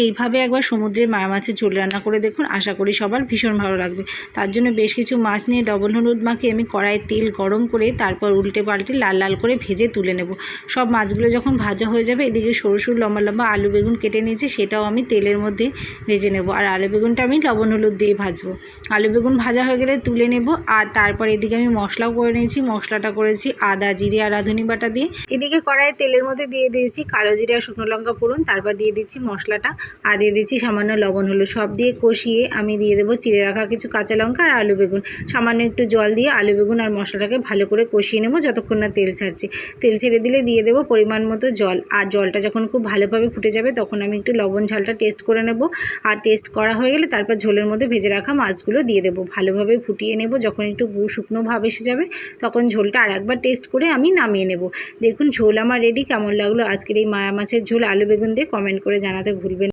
এইভাবে একবার সমুদ্রের মায়া মাছের ঝোল রান্না করে দেখুন, আশা করি সবার ভীষণ ভালো লাগবে। তার জন্য বেশ কিছু মাছ নিয়ে লবণ হলুদ মাখিয়ে আমি কড়াইয়ে তেল গরম করে তারপর উল্টে পাল্টে লাল লাল করে ভেজে তুলে নেব। সব মাছগুলো যখন ভাজা হয়ে যাবে, এদিকে সরু সরু লম্বা লম্বা আলু বেগুন কেটে নিয়েছি, সেটাও আমি তেলের মধ্যে ভেজে নেব। আর আলু বেগুনটা আমি লবণ হলুদ দিয়ে ভাজবো। আলু বেগুন ভাজা হয়ে গেলে তুলে নেব। আর তারপর এদিকে আমি মশলাও করে নিয়েছি। মশলাটা করেছি আদা জিরে আর রাঁধুনি বাটা দিয়ে। এদিকে কড়াইয়ে তেলের মধ্যে দিয়ে দিয়েছি কালো জিরে আর শুকনো লঙ্কা ফোড়ন, তারপর দিয়ে দিচ্ছি মশলাটা আর দিয়ে দিচ্ছি সামান্য লবণ হলুদ। সব দিয়ে কষিয়ে আমি দিয়ে দেবো চিড়ে রাখা কিছু কাঁচা লঙ্কা আর আলু বেগুন। সামান্য একটু জল দিয়ে আলু বেগুন আর মশলাটাকে ভালো করে কষিয়ে নেব যতক্ষণ না তেল ছাড়ছে। তেল ছেড়ে দিলে দিয়ে দেবো পরিমাণ মতো জল। আর জলটা যখন খুব ভালোভাবে ফুটে যাবে তখন আমি একটু লবণ ঝালটা টেস্ট করে নেব। আর টেস্ট করা হয়ে গেলে তারপর ঝোলের মধ্যে ভেজে রাখা মাছগুলো দিয়ে দেবো। ভালোভাবে ফুটিয়ে নেব। যখন একটু শুকনো ভাব এসে যাবে তখন ঝোলটা আর একবার টেস্ট করে আমি নামিয়ে নেব। দেখুন ঝোল আমার রেডি। কেমন লাগলো আজকের এই মায়া মাছের ঝোল আলু বেগুন দিয়ে কমেন্ট করে জানাতে ভুলবেন।